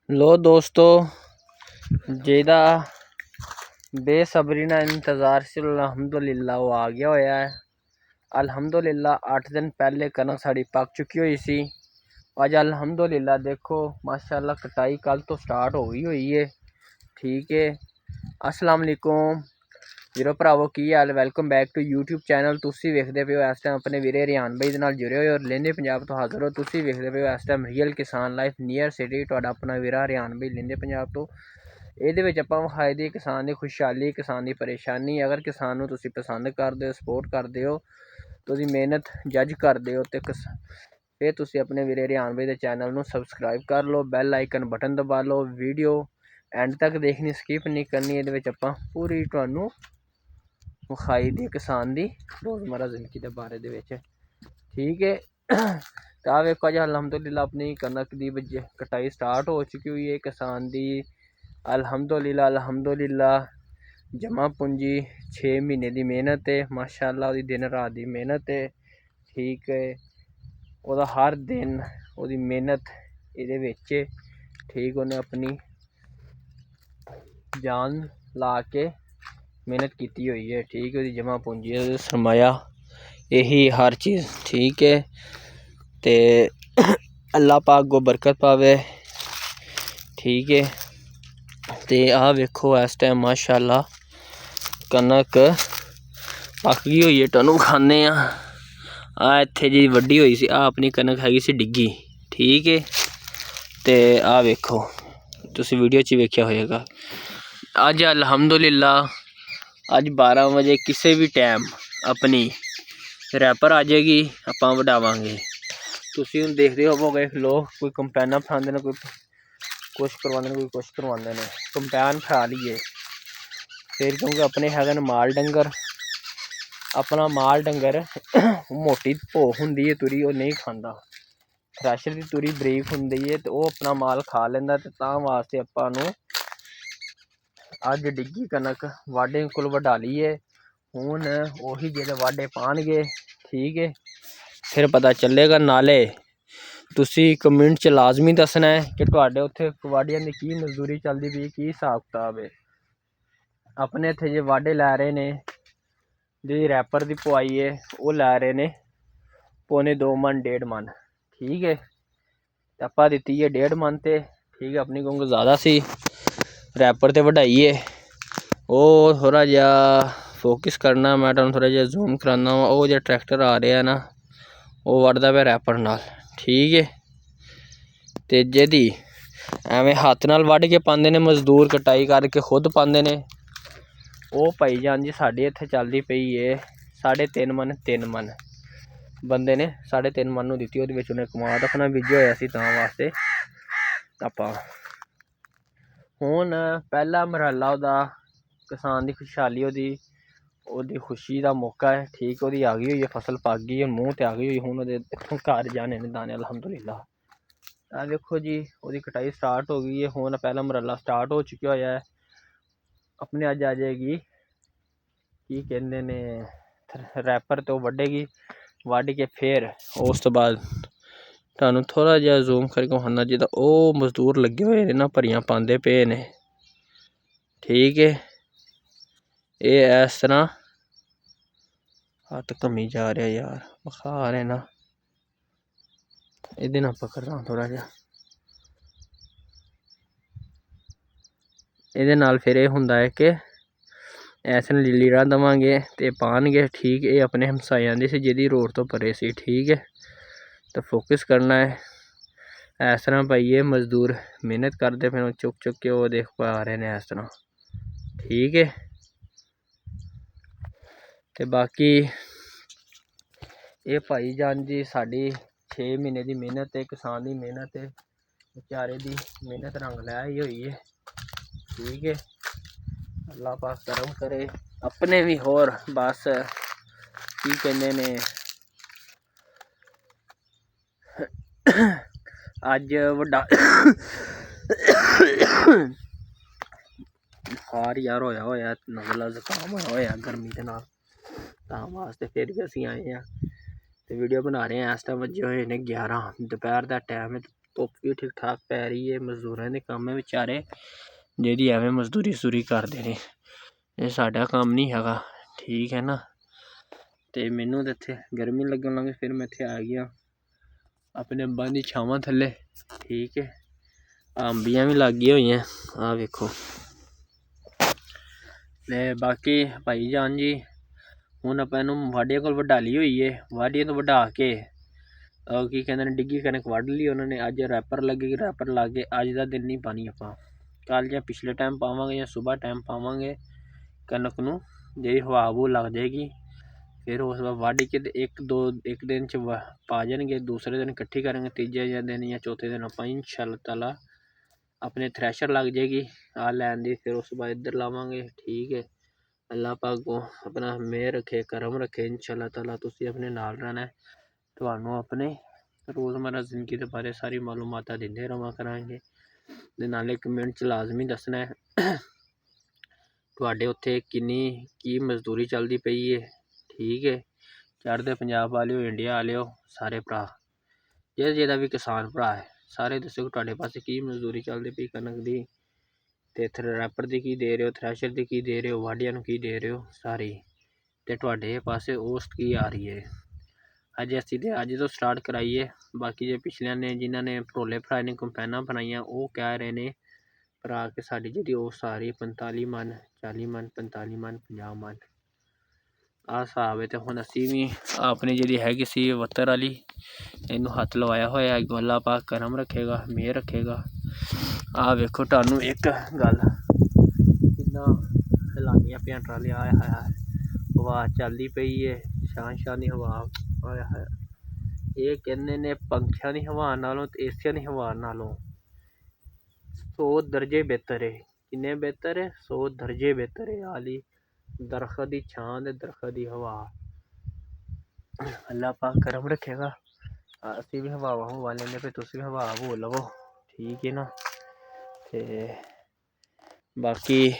लो दोस्तों, जेदा बेसब्री नाल इंतज़ार से अल्हम्दुलिल्लाह वो आ गया होया है। अल्हम्दुलिल्लाह 8 दिन पहले कनक साड़ी पक चुकी हुई सी। अज अल्हम्दुलिल्लाह देखो माशाल्लाह कटाई कल तो स्टार्ट हो गई है। ठीक है, अस्सलाम वालेकुम ਵੀਰੋ ਭਰਾਵੋ, ਕੀ ਹਾਲ। Welcome back to YouTube channel. ਤੁਸੀਂ ਵੇਖਦੇ ਪਏ ਹੋ ਇਸ ਟਾਈਮ ਆਪਣੇ ਵੀਰੇ ਰਿਆਨ ਬਾਈ ਦੇ ਨਾਲ ਜੁੜੇ ਹੋਏ ਔਰ ਲਹਿੰਦੇ ਪੰਜਾਬ ਤੋਂ ਹਾਜ਼ਰ ਹੋ। ਤੁਸੀਂ ਵੇਖਦੇ ਪਏ ਹੋ ਇਸ ਟਾਈਮ ਰੀਅਲ ਕਿਸਾਨ ਲਾਈਫ ਨੀਅਰ ਸਿਟੀ, ਤੁਹਾਡਾ ਆਪਣਾ ਵੀਰਾ ਰਿਆਨ ਬਾਈ ਲਹਿੰਦੇ ਪੰਜਾਬ ਤੋਂ। ਇਹਦੇ ਵਿੱਚ ਆਪਾਂ ਵਿਖਾਈ ਦੀ ਕਿਸਾਨ ਦੀ ਖੁਸ਼ਹਾਲੀ, ਕਿਸਾਨ ਦੀ ਪਰੇਸ਼ਾਨੀ। ਅਗਰ ਕਿਸਾਨ ਨੂੰ ਤੁਸੀਂ ਪਸੰਦ ਕਰਦੇ ਹੋ, ਸਪੋਰਟ ਕਰਦੇ ਹੋ, ਤੁਸੀਂ ਮਿਹਨਤ ਜੱਜ ਕਰਦੇ ਹੋ ਤੇ ਫਿਰ ਤੁਸੀਂ ਆਪਣੇ ਵੀਰੇ ਰਿਆਨ ਬਾਈ ਦੇ ਚੈਨਲ ਨੂੰ ਸਬਸਕ੍ਰਾਈਬ ਕਰ ਲਓ, ਬੈਲ ਆਈਕਨ ਬਟਨ ਦਬਾ ਲਓ। ਵੀਡੀਓ ਐਂਡ ਤੱਕ ਦੇਖਣੀ, ਸਕਿਪ ਨਹੀਂ ਕਰਨੀ। ਇਹਦੇ ਵਿੱਚ ਆਪਾਂ ਪੂਰੀ ਤੁਹਾਨੂੰ ਵਿਖਾਈ ਦੀ ਕਿਸਾਨ ਦੀ ਰੋਜ਼ਮਰਾ ਜ਼ਿੰਦਗੀ ਦੇ ਬਾਰੇ ਦੇ ਵਿੱਚ। ਠੀਕ ਹੈ, ਤਾਂ ਆ ਵੇਖੋ ਜੀ ਅਲਹਮਦੁਲਿਲਾ ਆਪਣੀ ਕਣਕ ਦੀ ਕਟਾਈ ਸਟਾਰਟ ਹੋ ਚੁੱਕੀ ਹੋਈ ਹੈ ਕਿਸਾਨ ਦੀ। ਅਲਹਮਦੁਲਿਲਾ ਜਮ੍ਹਾਂ ਪੂੰਜੀ 6 ਮਹੀਨੇ ਦੀ ਮਿਹਨਤ ਹੈ। ਮਾਸ਼ਾਅੱਲਾ ਉਹਦੀ ਦਿਨ ਰਾਤ ਦੀ ਮਿਹਨਤ ਹੈ। ਠੀਕ ਹੈ, ਉਹਦਾ ਹਰ ਦਿਨ ਉਹਦੀ ਮਿਹਨਤ ਇਹਦੇ ਵਿੱਚ। ਠੀਕ, ਉਹਨੇ ਆਪਣੀ ਜਾਨ ਲਾ ਕੇ ਮਿਹਨਤ ਕੀਤੀ ਹੋਈ ਹੈ। ਠੀਕ, ਉਹਦੀ ਜਮ੍ਹਾਂ ਪੂੰਜੀ, ਉਹਦਾ ਸਰਮਾਇਆ, ਇਹੀ ਹਰ ਚੀਜ਼। ਠੀਕ ਹੈ, ਤੇ ਅੱਲਾ ਪਾਕ ਕੋ ਬਰਕਤ ਪਾਵੇ। ਠੀਕ ਹੈ, ਤੇ ਆਹ ਵੇਖੋ ਇਸ ਟਾਈਮ ਮਾਸ਼ਾਅੱਲਾ ਕਣਕ ਪੱਕ ਗਈ ਹੋਈ ਹੈ। ਤੁਹਾਨੂੰ ਖਾਂਦੇ ਆ ਇੱਥੇ ਜੀ ਵੱਡੀ ਹੋਈ ਸੀ, ਆਹ ਆਪਣੀ ਕਣਕ ਹੈਗੀ ਸੀ ਡਿੱਗੀ। ਠੀਕ ਹੈ, ਤੇ ਆਹ ਵੇਖੋ ਤੁਸੀਂ ਵੀਡੀਓ 'ਚ ਵੇਖਿਆ ਹੋਏਗਾ। ਅੱਜ ਅਲਹਮਦੁਲਿਲਾ ਅੱਜ 12 ਵਜੇ ਕਿਸੇ ਵੀ ਟਾਈਮ ਆਪਣੀ ਰੈਪਰ ਆ ਜਾਏਗੀ, ਆਪਾਂ ਵਢਾਵਾਂਗੇ। ਤੁਸੀਂ ਹੁਣ ਦੇਖਦੇ ਹੋਵੋਗੇ ਲੋਕ ਕੋਈ ਕੰਪੈਨਾਂ ਫੜਾਉਂਦੇ ਨੇ, ਕੋਈ ਕੁਛ ਕਰਵਾਉਂਦੇ ਨੇ, ਕੋਈ ਕੁਛ ਕਰਵਾਉਂਦੇ ਨੇ। ਕੰਪੈਨ ਫੜਾ ਲਈਏ ਫਿਰ, ਕਿਉਂਕਿ ਆਪਣੇ ਹੈਗੇ ਨੇ ਮਾਲ ਡੰਗਰ। ਆਪਣਾ ਮਾਲ ਡੰਗਰ ਮੋਟੀ ਭੋਖ ਹੁੰਦੀ ਹੈ ਤੁਰੀ, ਉਹ ਨਹੀਂ ਖਾਂਦਾ। ਥ੍ਰੈਸ਼ਰ ਦੀ ਤੁਰੀ ਬਰੀਕ ਹੁੰਦੀ ਹੈ ਤੇ ਉਹ ਆਪਣਾ ਮਾਲ ਖਾ ਲੈਂਦਾ, ਤੇ ਤਾਂ ਵਾਸਤੇ ਆਪਾਂ ਨੂੰ ਅੱਜ ਡਿੱਗੀ ਕਣਕ ਵਾਢੇ ਕੋਲ ਵਢਾ ਲਈਏ। ਹੁਣ ਉਹੀ ਜਿਹੜੇ ਵਾਢੇ ਪਾਉਣਗੇ। ਠੀਕ ਹੈ, ਫਿਰ ਪਤਾ ਚੱਲੇਗਾ। ਨਾਲੇ ਤੁਸੀਂ ਕਮੈਂਟ 'ਚ ਲਾਜ਼ਮੀ ਦੱਸਣਾ ਹੈ ਕਿ ਤੁਹਾਡੇ ਉੱਥੇ ਵਾਢੀਆਂ ਦੀ ਕੀ ਮਜ਼ਦੂਰੀ ਚੱਲਦੀ ਪਈ, ਕੀ ਹਿਸਾਬ ਕਿਤਾਬ ਹੈ। ਆਪਣੇ ਇੱਥੇ ਜੇ ਵਾਢੇ ਲੈ ਰਹੇ ਨੇ, ਜਿਹੜੀ ਰੈਪਰ ਦੀ ਪਵਾਈ ਹੈ ਉਹ ਲੈ ਰਹੇ ਨੇ ਪੌਣੇ 2 ਮਣ 1.5 ਮਣ। ਠੀਕ ਹੈ, ਆਪਾਂ ਦਿੱਤੀ ਹੈ 1.5 ਮਣ 'ਤੇ। ਠੀਕ ਹੈ, ਆਪਣੀ ਕਿਉਂਕਿ ਜ਼ਿਆਦਾ ਸੀ ਰੈਪਰ 'ਤੇ ਵਢਾਈਏ। ਉਹ ਥੋੜ੍ਹਾ ਜਿਹਾ ਫੋਕਸ ਕਰਨਾ, ਮੈਂ ਤੁਹਾਨੂੰ ਥੋੜ੍ਹਾ ਜਿਹਾ ਜ਼ੂਮ ਕਰਾਉਂਦਾ ਵਾ। ਉਹ ਜਿਹੜਾ ਟਰੈਕਟਰ ਆ ਰਿਹਾ ਨਾ, ਉਹ ਵੱਢਦਾ ਪਿਆ ਰੈਪਰ ਨਾਲ। ਠੀਕ ਹੈ, ਅਤੇ ਜਿਹਦੀ ਐਵੇਂ ਹੱਥ ਨਾਲ ਵੱਢ ਕੇ ਪਾਉਂਦੇ ਨੇ ਮਜ਼ਦੂਰ, ਕਟਾਈ ਕਰਕੇ ਖੁਦ ਪਾਉਂਦੇ ਨੇ, ਉਹ ਭਾਈ ਜਾਨ ਜੀ ਸਾਡੇ ਇੱਥੇ ਚੱਲਦੀ ਪਈ ਹੈ 3.5 ਮਣ 3 ਮਣ। ਬੰਦੇ ਨੇ 3.5 ਮਣ ਨੂੰ ਦਿੱਤੀ, ਉਹਦੇ ਵਿੱਚ ਉਹਨੇ ਕਮਾਦ ਆਪਣਾ ਬੀਜਿਆ ਹੋਇਆ ਸੀ, ਤਾਂ ਵਾਸਤੇ ਆਪਾਂ ਹੁਣ ਪਹਿਲਾ ਮਰਹਲਾ ਉਹਦਾ ਕਿਸਾਨ ਦੀ ਖੁਸ਼ਹਾਲੀ, ਉਹਦੀ ਖੁਸ਼ੀ ਦਾ ਮੌਕਾ ਹੈ। ਠੀਕ, ਉਹਦੀ ਆ ਗਈ ਹੋਈ ਹੈ, ਫਸਲ ਪੱਕ ਗਈ ਹੈ, ਮੂੰਹ 'ਤੇ ਆ ਗਈ ਹੋਈ। ਹੁਣ ਉਹਦੇ ਘਰ ਜਾਣੇ ਨੇ ਦਾਣੇ ਅਲਹਮਦੁਲਿਲਾ। ਆ ਵੇਖੋ ਜੀ ਉਹਦੀ ਕਟਾਈ ਸਟਾਰਟ ਹੋ ਗਈ ਹੈ। ਹੁਣ ਪਹਿਲਾ ਮਰਹਲਾ ਸਟਾਰਟ ਹੋ ਚੁੱਕਿਆ ਹੋਇਆ ਹੈ। ਆਪਣੇ ਅੱਜ ਆ ਜਾਏਗੀ, ਕੀ ਕਹਿੰਦੇ ਨੇ, ਰੈਪਰ ਤੋਂ ਵੱਢੇਗੀ। ਵੱਢ ਕੇ ਫਿਰ ਉਸ ਤੋਂ ਬਾਅਦ ਤੁਹਾਨੂੰ ਥੋੜ੍ਹਾ ਜਿਹਾ ਜ਼ੂਮ ਕਰਕੇ ਵਿਖਾਉਣਾ, ਜਿੱਦਾਂ ਉਹ ਮਜ਼ਦੂਰ ਲੱਗੇ ਹੋਏ ਨੇ ਨਾ, ਭਰੀਆਂ ਪਾਉਂਦੇ ਪਏ ਨੇ। ਠੀਕ ਹੈ, ਇਹ ਇਸ ਤਰ੍ਹਾਂ ਹੱਥ ਘੁੰਮੀ ਜਾ ਰਿਹਾ ਯਾਰ, ਵਿਖਾ ਰਹੇ ਨਾ, ਇਹਦੇ ਨਾਲ ਪਕੜਨਾ ਥੋੜ੍ਹਾ ਜਿਹਾ। ਇਹਦੇ ਨਾਲ ਫਿਰ ਇਹ ਹੁੰਦਾ ਹੈ ਕਿ ਐਸੇ ਨੂੰ ਲੀਰਾਂ ਦੇਵਾਂਗੇ ਅਤੇ ਪਾਉਣਗੇ। ਠੀਕ, ਇਹ ਆਪਣੇ ਹਮਸਾਇਆਂ ਦੀ ਸੀ ਜਿਹਦੀ ਰੋਡ ਤੋਂ ਪਰੇ ਸੀ। ਠੀਕ ਹੈ, ਤਾਂ ਫੋਕਸ ਕਰਨਾ ਹੈ ਇਸ ਤਰ੍ਹਾਂ ਪਾਈਏ। ਮਜ਼ਦੂਰ ਮਿਹਨਤ ਕਰਦੇ ਫਿਰ ਉਹ ਚੁੱਕ ਚੁੱਕ ਕੇ ਉਹ ਦੇਖ ਪਾ ਰਹੇ ਨੇ ਇਸ ਤਰ੍ਹਾਂ। ਠੀਕ ਹੈ, ਅਤੇ ਬਾਕੀ ਇਹ ਭਾਈ ਜਾਨ ਜੀ ਸਾਡੀ 6 ਮਹੀਨੇ ਦੀ ਮਿਹਨਤ ਹੈ, ਕਿਸਾਨ ਦੀ ਮਿਹਨਤ ਹੈ, ਵਿਚਾਰੇ ਦੀ ਮਿਹਨਤ ਰੰਗ ਲੈ ਹੀ ਹੋਈ ਹੈ। ਠੀਕ ਹੈ, ਅੱਲਾ ਪਾਕ ਕਰਮ ਕਰੇ ਆਪਣੇ ਵੀ। ਹੋਰ ਬਸ ਕੀ ਕਹਿੰਦੇ ਨੇ, ਅੱਜ ਵੱਡਾ ਬੁਖਾਰ ਯਾਰ ਹੋਇਆ ਨਜ਼ਲਾ ਜ਼ੁਕਾਮ ਹੋਇਆ ਗਰਮੀ ਦੇ ਨਾਲ, ਤਾਂ ਵਾਸਤੇ ਫਿਰ ਵੀ ਅਸੀਂ ਆਏ ਹਾਂ ਅਤੇ ਵੀਡੀਓ ਬਣਾ ਰਹੇ ਹਾਂ। ਇਸ ਟਾਈਮ ਵੱਜੇ ਹੋਏ ਨੇ 11, ਦੁਪਹਿਰ ਦਾ ਟਾਈਮ ਹੈ। ਧੁੱਪ ਵੀ ਠੀਕ ਠਾਕ ਪੈ ਰਹੀ ਹੈ। ਮਜ਼ਦੂਰਾਂ ਦੇ ਕੰਮ ਹੈ ਵਿਚਾਰੇ, ਜਿਹੜੀ ਐਵੇਂ ਮਜ਼ਦੂਰੀ ਕਰਦੇ ਨੇ। ਇਹ ਸਾਡਾ ਕੰਮ ਨਹੀਂ ਹੈਗਾ, ਠੀਕ ਹੈ ਨਾ। ਅਤੇ ਮੈਨੂੰ ਤਾਂ ਇੱਥੇ ਗਰਮੀ ਲੱਗਣ ਲੱਗੀ, ਫਿਰ ਮੈਂ ਇੱਥੇ ਆ ਗਿਆ ਆਪਣੇ ਅੰਬਾਂ ਦੀ ਛਾਵਾਂ ਥੱਲੇ, ਠੀਕ ਹੈ। ਅੰਬੀਆਂ ਵੀ ਲੱਗ ਗਈਆਂ ਹੋਈਆਂ, ਆਹ ਵੇਖੋ। ਅਤੇ ਬਾਕੀ ਭਾਈ ਜਾਨ ਜੀ, ਹੁਣ ਆਪਾਂ ਇਹਨੂੰ ਵਾਢੀਆਂ ਕੋਲ ਵਢਾ ਲਈ ਹੋਈ ਹੈ। ਵਾਢੀਆਂ ਤੋਂ ਵਢਾ ਕੇ ਕੀ ਕਹਿੰਦੇ ਨੇ ਡਿੱਗੀ ਕਣਕ ਵੱਢ ਲਈ ਉਹਨਾਂ ਨੇ। ਅੱਜ ਰੈਪਰ ਲੱਗੇਗੀ, ਰੈਪਰ ਲਾ ਕੇ ਅੱਜ ਦਾ ਦਿਨ ਨਹੀਂ ਪਾਣੀ ਆਪਾਂ, ਕੱਲ੍ਹ ਜਾਂ ਪਿਛਲੇ ਟਾਈਮ ਪਾਵਾਂਗੇ ਜਾਂ ਸੁਬਾਹ ਟਾਈਮ ਪਾਵਾਂਗੇ ਕਣਕ ਨੂੰ। ਜਿਹੜੀ ਹਵਾ ਹਵੂ ਲੱਗ ਜਾਏਗੀ ਫਿਰ ਉਸ ਬਾਅਦ ਵੱਢ ਕੇ ਤੇ ਇੱਕ ਦਿਨ 'ਚ ਪਾ ਜਾਣਗੇ, ਦੂਸਰੇ ਦਿਨ ਇਕੱਠੀ ਕਰਾਂਗੇ, ਤੀਜੇ ਦਿਨ ਜਾਂ ਚੌਥੇ ਦਿਨ ਆਪਾਂ ਇੰਸ਼ਾਅੱਲਾ ਤਾਲਾ ਆਪਣੇ ਥ੍ਰੈਸ਼ਰ ਲੱਗ ਜਾਏਗੀ ਆਹ ਲੈਣ ਦੀ। ਫਿਰ ਉਸ ਤੋਂ ਬਾਅਦ ਇੱਧਰ ਲਾਵਾਂਗੇ, ਠੀਕ ਹੈ। ਅੱਲਾਹ ਪਾਕ ਕੋ ਆਪਣਾ ਮਿਹਰ ਰੱਖੇ, ਕਰਮ ਰੱਖੇ ਇੰਸ਼ਾਅੱਲਾ ਤਾਲਾ। ਤੁਸੀਂ ਆਪਣੇ ਨਾਲ ਰਹਿਣਾ, ਤੁਹਾਨੂੰ ਆਪਣੇ ਰੋਜ਼ਮਰ੍ਹਾ ਜ਼ਿੰਦਗੀ ਦੇ ਬਾਰੇ ਸਾਰੀ ਮਾਲੂਮਾਤਾਂ ਦਿੰਦੇ ਰਹਾਂ ਕਰਾਂਗੇ। ਦੇ ਨਾਲੇ ਕਮੈਂਟ 'ਚ ਲਾਜ਼ਮੀ ਦੱਸਣਾ ਤੁਹਾਡੇ ਉੱਥੇ ਕੀ ਮਜ਼ਦੂਰੀ ਚੱਲਦੀ ਪਈ ਹੈ, ਠੀਕ ਹੈ। ਚੜ੍ਹਦੇ ਪੰਜਾਬ ਵਾਲਿਓ, ਇੰਡੀਆ ਵਾਲਿਓ, ਸਾਰੇ ਭਰਾ, ਜਿਹੜਾ ਵੀ ਕਿਸਾਨ ਭਰਾ ਹੈ, ਸਾਰੇ ਦੱਸੋ ਤੁਹਾਡੇ ਪਾਸੇ ਕੀ ਮਜ਼ਦੂਰੀ ਚੱਲਦੀ ਪਈ ਕਣਕ ਦੀ, ਅਤੇ ਰੈਪਰ ਦੀ ਕੀ ਦੇ ਰਹੇ ਹੋ, ਥ੍ਰੈਸ਼ਰ ਦੀ ਕੀ ਦੇ ਰਹੇ ਹੋ, ਵਾਢੀਆਂ ਨੂੰ ਕੀ ਦੇ ਰਹੇ ਹੋ ਸਾਰੀ, ਅਤੇ ਤੁਹਾਡੇ ਪਾਸੇ ਔਸਤ ਕੀ ਆ ਰਹੀ ਹੈ। ਅਸੀਂ ਤਾਂ ਅੱਜ ਤੋਂ ਸਟਾਰਟ ਕਰਾਈਏ। ਬਾਕੀ ਜੇ ਪਿਛਲਿਆਂ ਨੇ ਜਿਨ੍ਹਾਂ ਨੇ ਭਰੋਲੇ ਭਰਾਏ ਨੇ, ਕੰਪੈਨਾਂ ਬਣਾਈਆਂ, ਉਹ ਕਹਿ ਰਹੇ ਨੇ ਭਰਾ ਕਿ ਸਾਡੀ ਜਿਹੜੀ ਔਸਤ ਆ ਰਹੀ 45 ਮਨ, 40 ਮਨ, 45 ਮਨ, 50 ਮਨ, ਆਹ ਹਿਸਾਬ ਹੈ। ਅਤੇ ਹੁਣ ਅਸੀਂ ਵੀ ਆਪਣੀ ਜਿਹੜੀ ਹੈਗੀ ਸੀ ਵੱਤਰ ਵਾਲੀ, ਇਹਨੂੰ ਹੱਥ ਲਵਾਇਆ ਹੋਇਆ। ਅੱਲਾ ਪਾਕ ਕਰਮ ਰੱਖੇਗਾ, ਮਿਹਰ ਰੱਖੇਗਾ। ਆਹ ਵੇਖੋ ਤੁਹਾਨੂੰ ਇੱਕ ਗੱਲ, ਕਿੰਨਾ ਹਿਲਾਉਂਦੀਆਂ ਪਿਆ ਟਰਾਲੀਆਂ, ਆਇਆ ਹੋਇਆ ਹਵਾ ਚੱਲਦੀ ਪਈ ਹੈ, ਸ਼ਾਂ ਦੀ ਹਵਾ ਆਇਆ ਹੋਇਆ। ਇਹ ਕਹਿੰਦੇ ਨੇ ਪੰਖਿਆਂ ਦੀ ਹਵਾ ਨਾਲੋਂ ਅਤੇ ਏਸੀਆਂ ਦੀ ਹਵਾ ਨਾਲੋਂ 100 ਦਰਜੇ ਬਿਹਤਰ ਹੈ। ਕਿੰਨੇ ਬਿਹਤਰ ਹੈ? 100 ਦਰਜੇ ਬਿਹਤਰ ਹੈ। ਆਲੀ ਦਰਖਤ ਦੀ ਛਾਂ ਅਤੇ ਦਰਖਤ ਦੀ ਹਵਾ, ਅੱਲਾਹ ਪਾਕ ਕਰਮ ਰੱਖੇਗਾ। ਅਸੀਂ ਵੀ ਹਵਾ ਲੈਂਦੇ ਪਏ, ਤੁਸੀਂ ਵੀ ਹਵਾ ਲਵੋ, ਠੀਕ ਹੈ ਨਾ। ਅਤੇ ਬਾਕੀ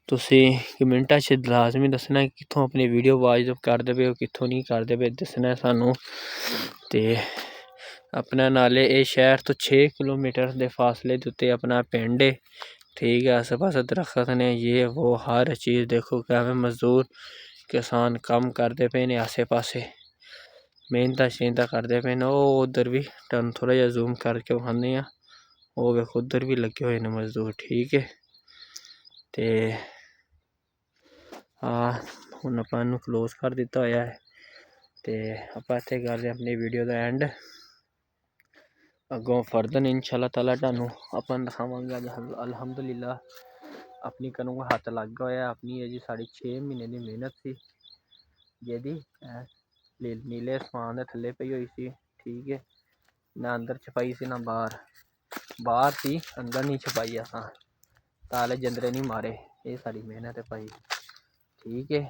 ਤੁਸੀਂ ਕਮੈਂਟਾਂ 'ਚ ਲਾਜ਼ਮੀ ਦੱਸਣਾ ਕਿੱਥੋਂ ਆਪਣੀ ਵੀਡੀਓ ਵਾਚ ਕਰਦੇ ਪਏ ਹੋ, ਕਿੱਥੋਂ ਨਹੀਂ ਕਰਦੇ ਪਏ, ਦੱਸਣਾ ਸਾਨੂੰ। ਅਤੇ ਆਪਣਾ ਨਾਲੇ ਇਹ ਸ਼ਹਿਰ ਤੋਂ 6 ਕਿਲੋਮੀਟਰ ਦੇ ਫਾਸਲੇ ਦੇ ਉੱਤੇ ਆਪਣਾ ਪਿੰਡ ਹੈ, ਠੀਕ ਹੈ। ਆਸੇ ਪਾਸੇ ਦਰਖਤ ਨੇ, ਇਹ ਵੋ ਹਰ ਚੀਜ਼ ਦੇਖੋ ਕਿਵੇਂ ਮਜ਼ਦੂਰ ਕਿਸਾਨ ਕੰਮ ਕਰਦੇ ਪਏ ਨੇ, ਆਸੇ ਪਾਸੇ ਮਿਹਨਤਾਂ ਕਰਦੇ ਪਏ ਨੇ। ਉਹ ਉੱਧਰ ਵੀ ਤੁਹਾਨੂੰ ਥੋੜ੍ਹਾ ਜਿਹਾ ਜ਼ੂਮ ਕਰਕੇ ਵਿਖਾਉਂਦੇ ਹਾਂ, ਉਹ ਵੇਖੋ ਉੱਧਰ ਵੀ ਲੱਗੇ ਹੋਏ ਨੇ ਮਜ਼ਦੂਰ, ਠੀਕ ਹੈ। ਅਤੇ ਹੁਣ ਆਪਾਂ ਇਹਨੂੰ ਕਲੋਜ਼ ਕਰ ਦਿੱਤਾ ਹੋਇਆ ਹੈ, ਅਤੇ ਆਪਾਂ ਇੱਥੇ ਕਰਦੇ ਆਪਣੀ ਵੀਡੀਓ ਦਾ ਐਂਡ। ਅੱਗੋਂ ਫਰਦਰ ਇੰਸ਼ਾਅੱਲਾ ਤਾਲਾ ਤੁਹਾਨੂੰ ਆਪਾਂ ਦਿਖਾਵਾਂਗੇ। ਅੱਜ ਅਲਹਮਦੁਲਿਲਾ ਆਪਣੀ ਕਣਕ ਹੱਥ ਲੱਗ ਗਿਆ ਹੋਇਆ। ਆਪਣੀ ਹੈ ਜੀ ਸਾਡੀ 6 ਮਹੀਨੇ ਦੀ ਮਿਹਨਤ ਸੀ, ਜਿਹਦੀ ਨੀਲੇ ਅਸਮਾਨ ਦੇ ਥੱਲੇ ਪਈ ਹੋਈ ਸੀ, ਠੀਕ ਹੈ। ਨਾ ਅੰਦਰ ਛਪਾਈ ਸੀ ਨਾ ਬਾਹਰ ਸੀ, ਅੰਦਰ ਨਹੀਂ ਛਪਾਈ ਆਪਾਂ, ਤਾਲੇ ਜੰਦਰੇ ਨਹੀਂ ਮਾਰੇ। ਇਹ ਸਾਡੀ ਮਿਹਨਤ ਹੈ ਭਾਈ, ਠੀਕ ਹੈ।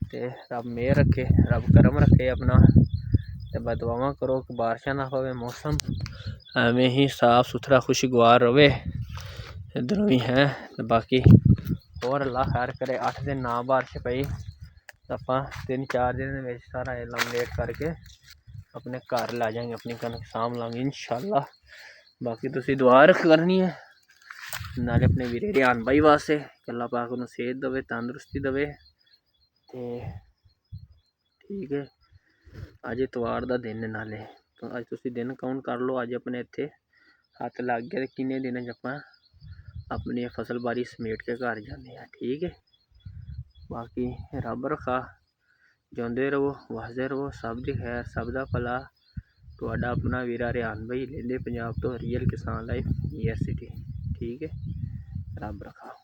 ਅਤੇ ਰੱਬ ਮਿਹਰ ਰੱਖੇ, ਰੱਬ ਕਰਮ ਰੱਖੇ ਆਪਣਾ, ਅਤੇ ਬਦੁਆਵਾਂ ਕਰੋ ਕਿ ਬਾਰਿਸ਼ਾਂ ਨਾ ਹੋਵੇ, ਮੌਸਮ ਐਵੇਂ ਹੀ ਸਾਫ ਸੁਥਰਾ ਖੁਸ਼ਗਵਾਰ ਰਵੇ ਇੱਧਰੋਂ ਵੀ ਹੈ। ਅਤੇ ਬਾਕੀ ਹੋਰ ਅੱਲਾ ਖੈਰ ਕਰੇ। 8 ਦਿਨ ਨਾ ਬਾਰਿਸ਼ ਪਈ ਤਾਂ ਆਪਾਂ 3-4 ਦਿਨ ਦੇ ਵਿੱਚ ਸਾਰਾ ਲਮਲੇਟ ਕਰਕੇ ਆਪਣੇ ਘਰ ਲੈ ਜਾਵਾਂਗੇ, ਆਪਣੀ ਕਣਕ ਸਾਂਭ ਲਾਂਗੇ ਇੰਸ਼ਾਅੱਲਾ। ਬਾਕੀ ਤੁਸੀਂ ਦੁਆ ਕਰਨੀ ਹੈ ਨਾਲੇ ਆਪਣੇ ਵੀਰੇ ਰਿਆਨ ਬਾਈ ਵਾਸਤੇ ਕਿ ਅੱਲਾ ਪਾਕ ਉਹਨੂੰ ਸਿਹਤ ਦੇਵੇ, ਤੰਦਰੁਸਤੀ ਦੇਵੇ। ਅਤੇ ਠੀਕ ਹੈ, ਅੱਜ ਇਤਵਾਰ ਦਾ ਦਿਨ ਨਾਲੇ ਅੱਜ ਤੁਸੀਂ ਦਿਨ ਕਾਊਂਟ ਕਰ ਲਓ। ਅੱਜ ਆਪਣੇ ਇੱਥੇ ਹੱਥ ਲੱਗ ਗਿਆ ਅਤੇ ਕਿੰਨੇ ਦਿਨਾਂ 'ਚ ਆਪਾਂ ਆਪਣੀ ਫਸਲ ਬਾੜੀ ਸਮੇਟ ਕੇ ਘਰ ਜਾਂਦੇ ਹਾਂ, ਠੀਕ ਹੈ। ਬਾਕੀ ਰੱਬ ਰੱਖਾ, ਜਿਉਂਦੇ ਰਹੋ, ਵਸਦੇ ਰਹੋ, ਸਭ ਦੀ ਖੈਰ, ਸਭ ਦਾ ਭਲਾ। ਤੁਹਾਡਾ ਆਪਣਾ ਵੀਰਾ ਰਿਆਨ ਬਾਈ, ਲਹਿੰਦੇ ਪੰਜਾਬ ਤੋਂ, ਰੀਅਲ ਕਿਸਾਨ ਲਾਈਫ, ਨਿਅਰ ਸਿਟੀ, ਠੀਕ ਹੈ। ਰੱਬ ਰੱਖਾ।